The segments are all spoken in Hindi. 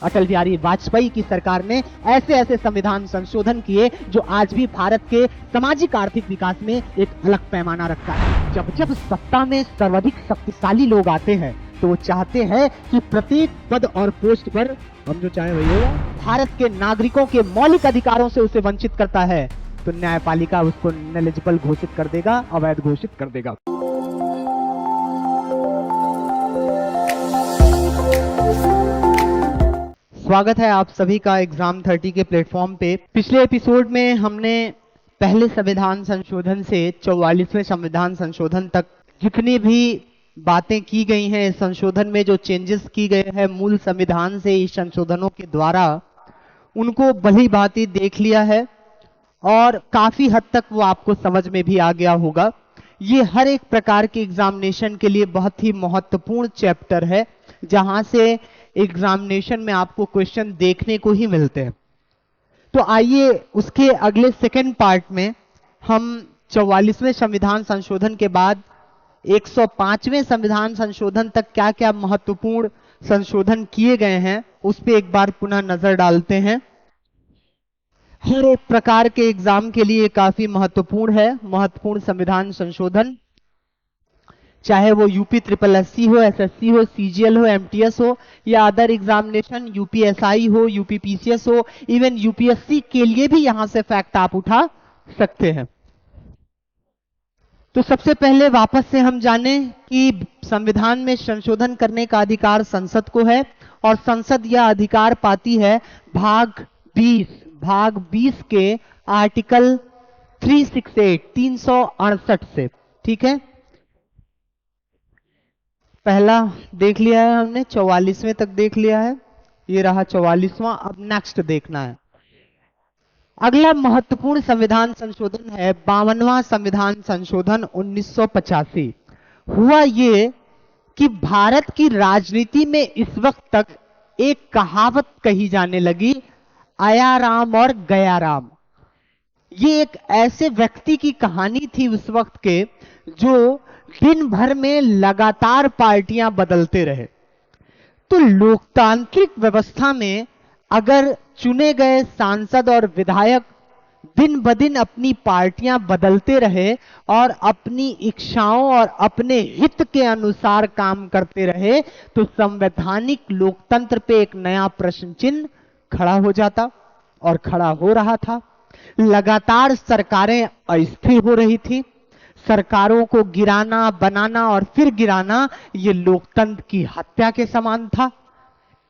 अटल बिहारी वाजपेयी की सरकार ने ऐसे ऐसे संविधान संशोधन किए जो आज भी भारत के सामाजिक आर्थिक विकास में एक अलग पैमाना रखता है। जब जब सत्ता में सर्वाधिक शक्तिशाली लोग आते हैं तो वो चाहते हैं कि प्रत्येक पद और पोस्ट पर हम जो चाहे वही होगा। भारत के नागरिकों के मौलिक अधिकारों से उसे वंचित करता है तो न्यायपालिका उसको इनेलिजिबल घोषित कर देगा, अवैध घोषित कर देगा। स्वागत है आप सभी का एग्जाम 30 के प्लेटफॉर्म पे। पिछले एपिसोड में हमने पहले संविधान संशोधन से 44वें संविधान संशोधन तक जितनी भी बातें की गई हैं, इस संशोधन में जो चेंजेस की गए हैं मूल संविधान से इस संशोधनों के द्वारा, उनको भली भांति देख लिया है और काफी हद तक वो आपको समझ में भी आ गया होगा। ये हर एक प्रकार के एग्जामिनेशन के लिए बहुत ही महत्वपूर्ण चैप्टर है, जहां से एग्जामिनेशन में आपको क्वेश्चन देखने को ही मिलते हैं। तो आइए उसके अगले सेकंड पार्ट में हम 44वें संविधान संशोधन के बाद 105वें संविधान संशोधन तक क्या क्या महत्वपूर्ण संशोधन किए गए हैं उस पर एक बार पुनः नजर डालते हैं। हर एक प्रकार के एग्जाम के लिए काफी महत्वपूर्ण है महत्वपूर्ण संविधान संशोधन, चाहे वो यूपी ट्रिपल एससी हो, एसएससी हो, सीजीएल हो, एमटीएस हो या अदर एग्जामिनेशन, यूपीएसआई हो, यूपीपीसीएस हो, इवन यूपीएससी के लिए भी यहां से फैक्ट आप उठा सकते हैं। तो सबसे पहले वापस से हम जाने कि संविधान में संशोधन करने का अधिकार संसद को है और संसद यह अधिकार पाती है भाग 20 के आर्टिकल 368 से। ठीक है, पहला देख लिया है हमने, 44वें तक देख लिया है, ये रहा 44वां। अब नेक्स्ट देखना है। अगला महत्वपूर्ण संविधान संशोधन है 52वां संविधान संशोधन 1985। हुआ ये कि भारत की राजनीति में इस वक्त तक एक कहावत कही जाने लगी, आया राम और गया राम। ये एक ऐसे व्यक्ति की कहानी थी उस वक्त के जो दिन भर में लगातार पार्टियां बदलते रहे। तो लोकतांत्रिक व्यवस्था में अगर चुने गए सांसद और विधायक दिन ब दिन अपनी पार्टियां बदलते रहे और अपनी इच्छाओं और अपने हित के अनुसार काम करते रहे तो संवैधानिक लोकतंत्र पे एक नया प्रश्न चिन्ह खड़ा हो जाता और खड़ा हो रहा था। लगातार सरकारें अस्थिर हो रही थी। सरकारों को गिराना, बनाना और फिर गिराना ये लोकतंत्र की हत्या के समान था।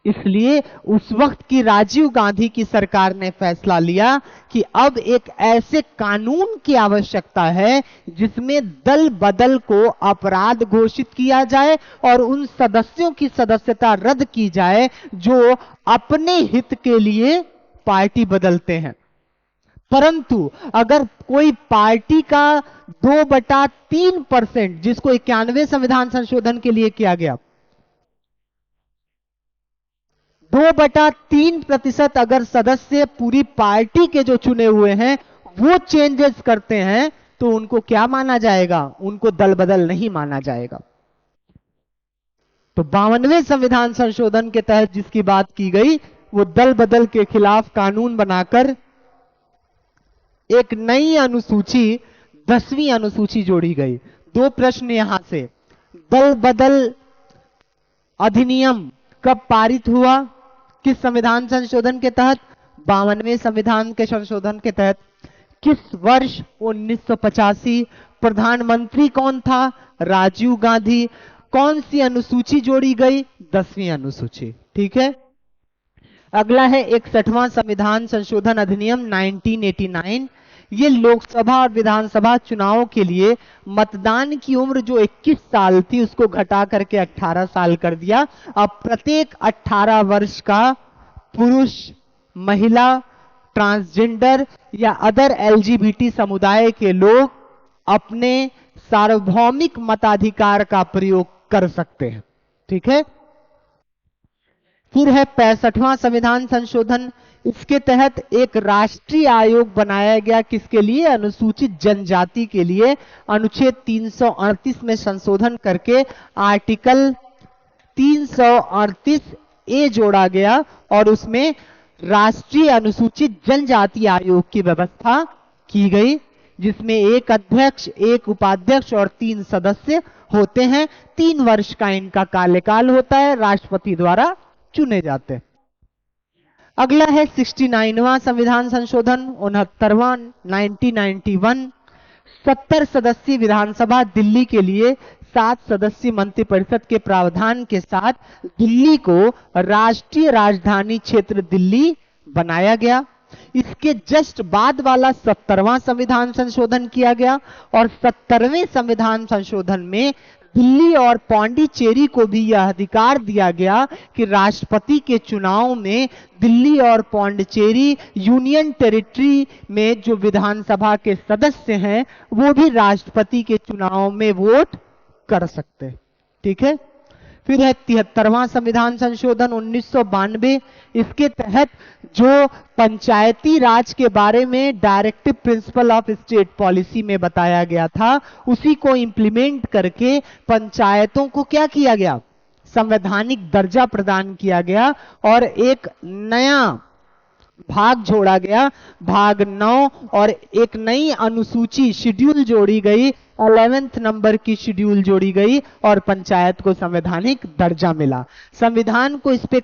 इसलिए उस वक्त की राजीव गांधी की सरकार ने फैसला लिया कि अब एक ऐसे कानून की आवश्यकता है जिसमें दल बदल को अपराध घोषित किया जाए और उन सदस्यों की सदस्यता रद्द की जाए जो अपने हित के लिए पार्टी बदलते हैं। परंतु अगर कोई पार्टी का 2/3%, जिसको 91वें संविधान संशोधन के लिए किया गया, 2/3% अगर सदस्य पूरी पार्टी के जो चुने हुए हैं वो चेंजेस करते हैं तो उनको क्या माना जाएगा? उनको दल बदल नहीं माना जाएगा। तो 52वें संविधान संशोधन के तहत जिसकी बात की गई वो दल बदल के खिलाफ कानून बनाकर एक नई अनुसूची, 10वीं अनुसूची जोड़ी गई। दो प्रश्न यहां से, दल बदल अधिनियम कब पारित हुआ? किस संविधान संशोधन के तहत? 52वें संविधान के संशोधन के तहत। किस वर्ष? 1985। प्रधानमंत्री कौन था? राजीव गांधी। कौन सी अनुसूची जोड़ी गई? 10वीं अनुसूची। ठीक है, अगला है 61वां संविधान संशोधन अधिनियम 1989। ये लोकसभा और विधानसभा चुनाव के लिए मतदान की उम्र जो 21 साल थी उसको घटा करके 18 साल कर दिया। अब प्रत्येक 18 वर्ष का पुरुष, महिला, ट्रांसजेंडर या अदर एलजीबीटी समुदाय के लोग अपने सार्वभौमिक मताधिकार का प्रयोग कर सकते हैं। ठीक है, फिर है 65वां संविधान संशोधन। इसके तहत एक राष्ट्रीय आयोग बनाया गया, किसके लिए? अनुसूचित जनजाति के लिए। अनुच्छेद 338 में संशोधन करके आर्टिकल 338 ए जोड़ा गया और उसमें राष्ट्रीय अनुसूचित जनजाति आयोग की व्यवस्था की गई, जिसमें एक अध्यक्ष, एक उपाध्यक्ष और 3 सदस्य होते हैं। 3 वर्ष का इनका कार्यकाल होता है, राष्ट्रपति द्वारा चुने जाते हैं। अगला है 69वां संविधान संशोधन, 69वां 1991। 70 सदस्यीय विधानसभा दिल्ली के लिए 7 सदस्यीय मंत्रिपरिषद के प्रावधान के साथ दिल्ली को राष्ट्रीय राजधानी क्षेत्र दिल्ली बनाया गया। इसके जस्ट बाद वाला 70वां संविधान संशोधन किया गया और 70वें संविधान संशोधन में दिल्ली और पौंडीचेरी को भी यह अधिकार दिया गया कि राष्ट्रपति के चुनाव में दिल्ली और पौंडीचेरी यूनियन टेरिटरी में जो विधानसभा के सदस्य हैं वो भी राष्ट्रपति के चुनाव में वोट कर सकते हैं। ठीक है। फिर है 73वां संविधान संशोधन 1992। इसके तहत जो पंचायती राज के बारे में directive principle of state policy में बताया गया था, उसी को इंप्लीमेंट करके पंचायतों को क्या किया गया, संवैधानिक दर्जा प्रदान किया गया और एक नया भाग जोड़ा गया, भाग 9, और एक नई अनुसूची शेड्यूल जोड़ी गई, 11वें नंबर की शेड्यूल जोड़ी गई और पंचायत को संवैधानिक दर्जा मिला। संविधान को इस पे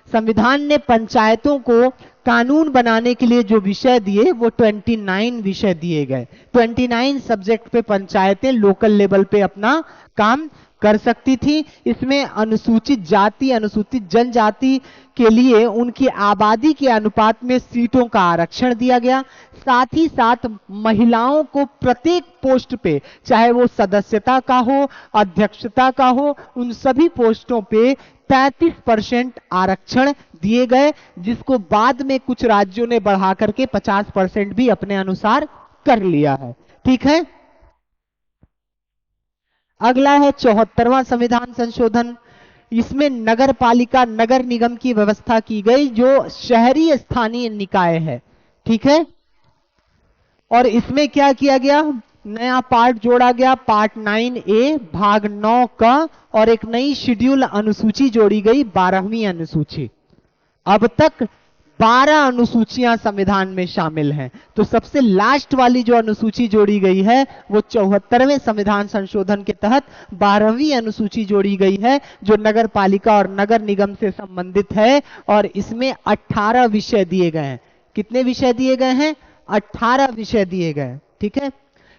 संविधान ने पंचायतों को कानून बनाने के लिए जो विषय दिए वो 29 विषय दिए गए। 29 सब्जेक्ट पे पंचायतें लोकल लेवल पे अपना काम कर सकती थी। इसमें अनुसूचित जाति, अनुसूचित जनजाति के लिए उनकी आबादी के अनुपात में सीटों का आरक्षण दिया गया। साथ ही साथ महिलाओं को प्रत्येक पोस्ट पे, चाहे वो सदस्यता का हो, अध्यक्षता का हो, उन सभी पोस्टों पे 33% आरक्षण दिए गए, जिसको बाद में कुछ राज्यों ने बढ़ा करके 50% भी अपने अनुसार कर लिया है। ठीक है। अगला है 74वां संविधान संशोधन। इसमें नगर पालिका, नगर निगम की व्यवस्था की गई जो शहरी स्थानीय निकाय है। ठीक है। और इसमें क्या किया गया, नया पार्ट जोड़ा गया, पार्ट 9A भाग 9 का, और एक नई शेड्यूल अनुसूची जोड़ी गई, 12वीं अनुसूची। अब तक 12 अनुसूचियां संविधान में शामिल हैं। तो सबसे लास्ट वाली जो अनुसूची जोड़ी गई है वो 74वें संविधान संशोधन के तहत 12वीं अनुसूची जोड़ी गई है, जो नगर पालिका और नगर निगम से संबंधित है, और इसमें 18 विषय दिए गए हैं। कितने विषय दिए गए हैं? 18 विषय दिए गए। ठीक है।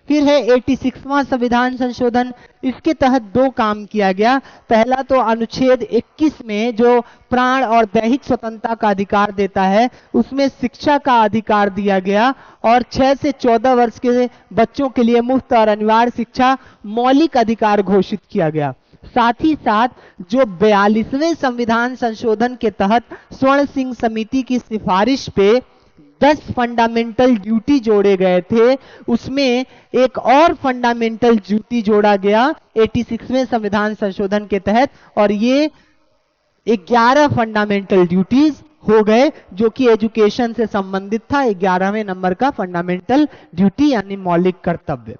फिर है 86वां संविधान संशोधन। इसके तहत 2 काम किया गया। पहला तो अनुच्छेद 21 में जो प्राण और दैहिक स्वतंत्रता का अधिकार देता है, उसमें शिक्षा का अधिकार दिया गया और 6 से 14 वर्ष के बच्चों के लिए मुफ्त और अनिवार्य शिक्षा मौलिक अधिकार घोषित किया गया। साथ ही साथ जो 42वें संविधान संशोधन के तहत स्वर्ण सिंह समिति की सिफारिश पे 10 फंडामेंटल ड्यूटी जोड़े गए थे, उसमें एक और फंडामेंटल ड्यूटी जोड़ा गया 86वें संविधान संशोधन के तहत, और ये 11 फंडामेंटल ड्यूटीज हो गए जो कि एजुकेशन से संबंधित था। 11वें नंबर का फंडामेंटल ड्यूटी यानी मौलिक कर्तव्य।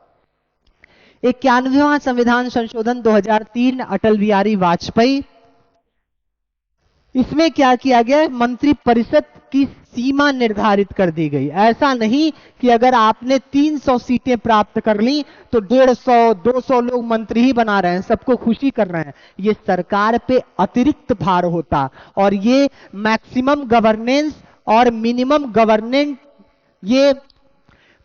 91वां संविधान संशोधन 2003 अटल बिहारी वाजपेयी। इसमें क्या किया गया, मंत्रिपरिषद की सीमा निर्धारित कर दी गई। ऐसा नहीं कि अगर आपने 300 सीटें प्राप्त कर ली तो 150 200 लोग मंत्री ही बना रहे हैं, सबको खुशी कर रहे हैं। ये सरकार पे अतिरिक्त भार होता, और ये मैक्सिमम गवर्नेंस और मिनिमम गवर्नेंस, ये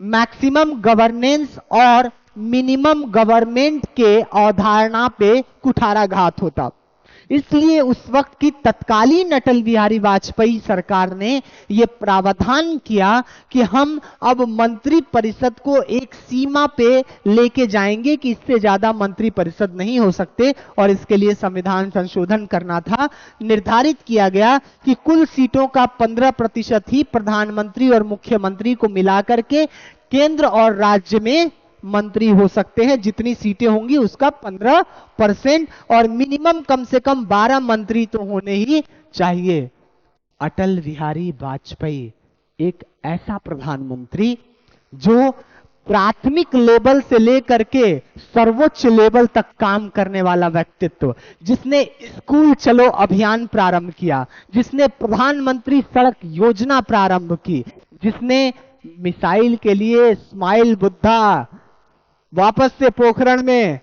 मैक्सिमम गवर्नेंस और मिनिमम गवर्नमेंट के अवधारणा पे कुठाराघात होता। इसलिए उस वक्त की तत्कालीन अटल बिहारी वाजपेयी सरकार ने यह प्रावधान किया कि हम अब मंत्री परिषद को एक सीमा पे लेके जाएंगे कि इससे ज्यादा मंत्री परिषद नहीं हो सकते, और इसके लिए संविधान संशोधन करना था। निर्धारित किया गया कि कुल सीटों का 15% ही प्रधानमंत्री और मुख्यमंत्री को मिलाकर के केंद्र और राज्य में मंत्री हो सकते हैं। जितनी सीटें होंगी उसका 15%, और मिनिमम कम से कम 12 मंत्री तो होने ही चाहिए। अटल बिहारी वाजपेयी एक ऐसा प्रधानमंत्री जो प्राथमिक लेवल से लेकर के सर्वोच्च लेवल तक काम करने वाला व्यक्तित्व, जिसने स्कूल चलो अभियान प्रारंभ किया, जिसने प्रधानमंत्री सड़क योजना प्रारंभ की, जिसने मिसाइल के लिए स्माइल बुद्धा, वापस से पोखरण में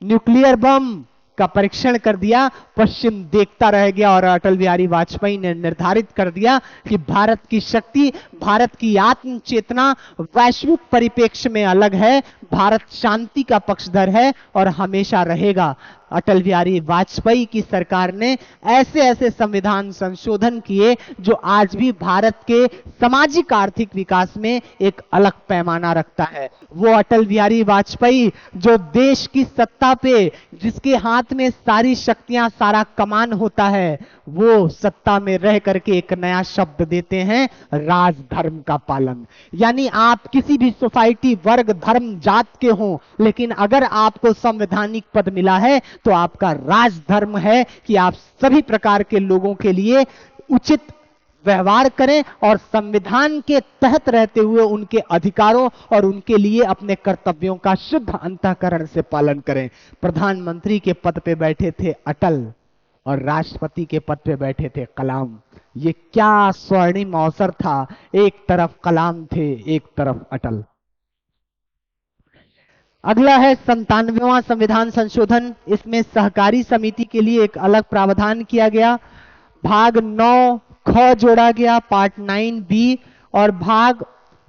न्यूक्लियर बम का परीक्षण कर दिया, पश्चिम देखता रह गया। और अटल बिहारी वाजपेयी ने निर्धारित कर दिया कि भारत की शक्ति, भारत की आत्म चेतना वैश्विक परिप्रेक्ष्य में अलग है, भारत शांति का पक्षधर है और हमेशा रहेगा। अटल बिहारी वाजपेयी की सरकार ने ऐसे ऐसे संविधान संशोधन किए जो आज भी भारत के सामाजिक आर्थिक विकास में एक अलग पैमाना रखता है। वो अटल बिहारी वाजपेयी जो देश की सत्ता पे, जिसके हाथ में सारी शक्तियां, सारा कमान होता है, वो सत्ता में रह करके एक नया शब्द देते हैं, राजधर्म का पालन। यानी आप किसी भी सोसाइटी, वर्ग, धर्म, जात के हों, लेकिन अगर आपको संवैधानिक पद मिला है तो आपका राजधर्म है कि आप सभी प्रकार के लोगों के लिए उचित व्यवहार करें और संविधान के तहत रहते हुए उनके अधिकारों और उनके लिए अपने कर्तव्यों का शुद्ध अंतःकरण से पालन करें। प्रधानमंत्री के पद पे बैठे थे अटल और राष्ट्रपति के पद पे बैठे थे कलाम। ये क्या स्वर्णिम अवसर था, एक तरफ कलाम थे, एक तरफ अटल। अगला है 97वां संविधान संशोधन। इसमें सहकारी समिति के लिए एक अलग प्रावधान किया गया। भाग 9 ख जोड़ा गया, पार्ट 9 बी, और भाग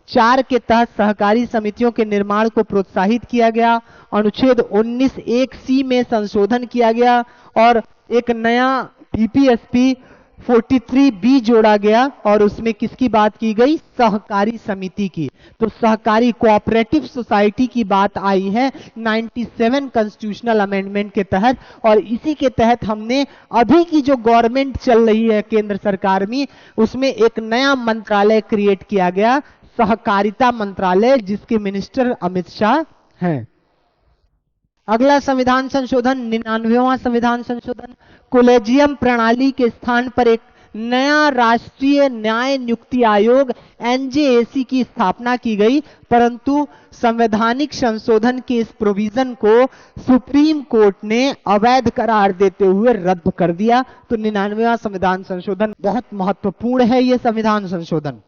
4 के तहत सहकारी समितियों के निर्माण को प्रोत्साहित किया गया। अनुच्छेद 19(1) सी में संशोधन किया गया और एक नया डीपीएसपी 43 बी जोड़ा गया और उसमें किसकी बात की गई? सहकारी समिति की। तो सहकारी कोऑपरेटिव सोसाइटी की बात आई है 97 कॉन्स्टिट्यूशनल अमेंडमेंट के तहत। और इसी के तहत हमने अभी की जो गवर्नमेंट चल रही है केंद्र सरकार में, उसमें एक नया मंत्रालय क्रिएट किया गया, सहकारिता मंत्रालय, जिसके मिनिस्टर अमित शाह हैं। अगला संविधान संशोधन 99वां संविधान संशोधन। कोलेजियम प्रणाली के स्थान पर एक नया राष्ट्रीय न्याय नियुक्ति आयोग एनजेएसी की स्थापना की गई, परंतु संवैधानिक संशोधन के इस प्रोविजन को सुप्रीम कोर्ट ने अवैध करार देते हुए रद्द कर दिया। तो 99वां संविधान संशोधन बहुत महत्वपूर्ण है। यह संविधान संशोधन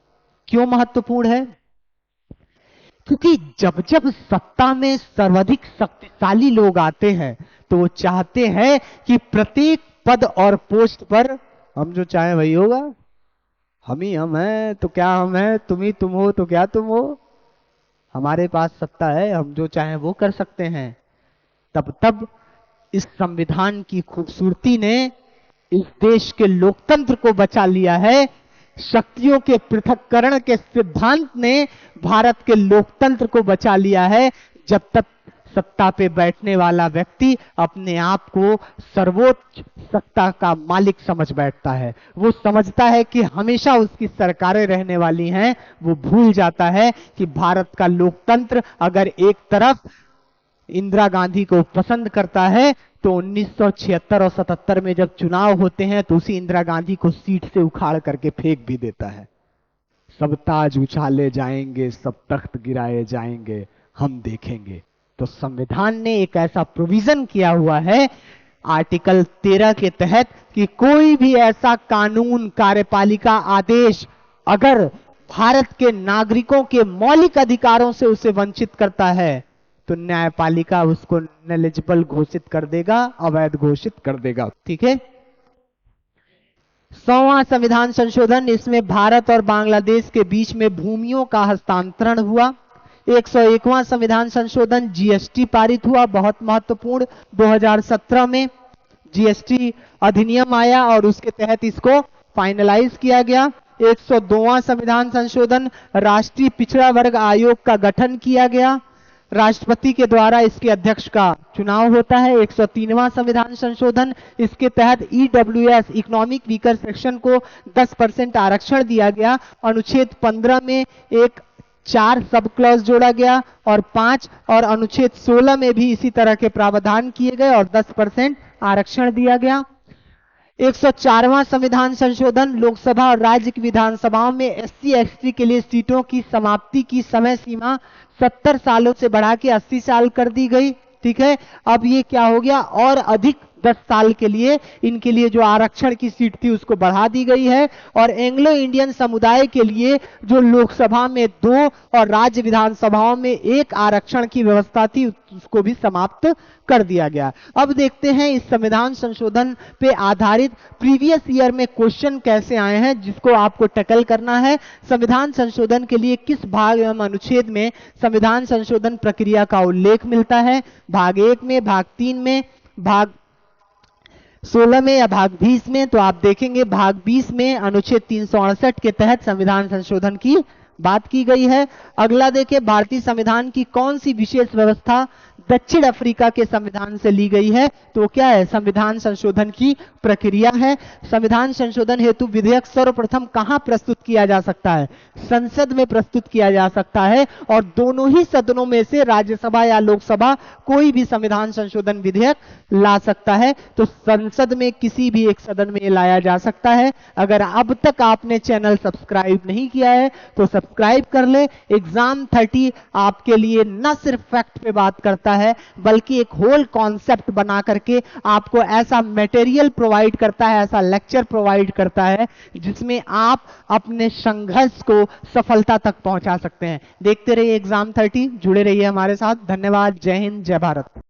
क्यों महत्वपूर्ण है? क्योंकि जब जब सत्ता में सर्वाधिक शक्तिशाली लोग आते हैं तो वो चाहते हैं कि प्रत्येक पद और पोस्ट पर हम जो चाहे वही होगा। हम ही हम हैं तो क्या हम हैं, तुम ही तुम हो तो क्या तुम हो, हमारे पास सत्ता है, हम जो चाहे वो कर सकते हैं। तब इस संविधान की खूबसूरती ने इस देश के लोकतंत्र को बचा लिया है। शक्तियों के पृथक्करण के सिद्धांत ने भारत के लोकतंत्र को बचा लिया है। जब तक सत्ता पे बैठने वाला व्यक्ति अपने आप को सर्वोच्च सत्ता का मालिक समझ बैठता है, वो समझता है कि हमेशा उसकी सरकारें रहने वाली हैं, वो भूल जाता है कि भारत का लोकतंत्र अगर एक तरफ इंदिरा गांधी को पसंद करता है तो 1976 और 77 में जब चुनाव होते हैं तो उसी इंदिरा गांधी को सीट से उखाड़ करके फेंक भी देता है। सब ताज उछाले जाएंगे, सब तख्त गिराए जाएंगे, हम देखेंगे। तो संविधान ने एक ऐसा प्रोविजन किया हुआ है आर्टिकल 13 के तहत कि कोई भी ऐसा कानून, कार्यपालिका आदेश अगर भारत के नागरिकों के मौलिक अधिकारों से उसे वंचित करता है तो न्यायपालिका उसको इनेलिजिबल घोषित कर देगा, अवैध घोषित कर देगा। ठीक है। 100वां संविधान संशोधन। इसमें भारत और बांग्लादेश के बीच में भूमियों का हस्तांतरण हुआ। 101वां संविधान संशोधन। जीएसटी पारित हुआ, बहुत महत्वपूर्ण। 2017 में जीएसटी अधिनियम आया और उसके तहत इसको फाइनलाइज किया गया। 102वां संविधान संशोधन। राष्ट्रीय पिछड़ा वर्ग आयोग का गठन किया गया, राष्ट्रपति के द्वारा इसके अध्यक्ष का चुनाव होता है। 103वां संविधान संशोधन। इसके तहत ईडब्ल्यूएस, इकोनॉमिक वीकर सेक्शन को 10% आरक्षण दिया गया। अनुच्छेद 15 में एक 4 सब क्लॉज जोड़ा गया और 5 और अनुच्छेद 16 में भी इसी तरह के प्रावधान किए गए और 10% आरक्षण दिया गया। 104वां संविधान संशोधन लोकसभा और राज्य की विधानसभाओं में एससी एसटी के लिए सीटों की समाप्ति की समय सीमा 70 सालों से बढ़ा के 80 साल कर दी गई। ठीक है, अब ये क्या हो गया, और अधिक 10 साल के लिए इनके लिए जो आरक्षण की सीट थी उसको बढ़ा दी गई है। और एंग्लो इंडियन समुदाय के लिए जो लोकसभा में 2 और राज्य विधानसभाओं में 1 आरक्षण की व्यवस्था थी उसको भी समाप्त कर दिया गया। अब देखते हैं इस संविधान संशोधन पे आधारित प्रीवियस ईयर में क्वेश्चन कैसे आए हैं, जिसको आपको टैकल करना है। संविधान संशोधन के लिए किस भाग एवं अनुच्छेद में संविधान संशोधन प्रक्रिया का उल्लेख मिलता है? भाग 1 में, भाग 3 में, भाग 16 में या भाग 20 में? तो आप देखेंगे भाग 20 में अनुच्छेद 368 के तहत संविधान संशोधन की बात की गई है। अगला देखिए, भारतीय संविधान की कौन सी विशेष व्यवस्था दक्षिण अफ्रीका के संविधान से ली गई है? तो क्या है? संविधान संशोधन की प्रक्रिया है। संविधान संशोधन हेतु विधेयक सर्वप्रथम कहां प्रस्तुत किया जा सकता है? संसद में प्रस्तुत किया जा सकता है, और दोनों ही सदनों में से राज्यसभा या लोकसभा कोई भी संविधान संशोधन विधेयक ला सकता है। तो संसद में किसी भी एक सदन में लाया जा सकता है। अगर अब तक आपने चैनल सब्सक्राइब नहीं किया है तो सब्सक्राइब कर ले। एग्जाम 30 आपके लिए न सिर्फ फैक्ट पे बात करता है बल्कि एक होल कॉन्सेप्ट बना करके आपको ऐसा मटेरियल प्रोवाइड करता है, ऐसा लेक्चर प्रोवाइड करता है जिसमें आप अपने संघर्ष को सफलता तक पहुंचा सकते हैं। देखते रहिए एग्जाम 30, जुड़े रहिए हमारे साथ। धन्यवाद। जय हिंद, जय भारत।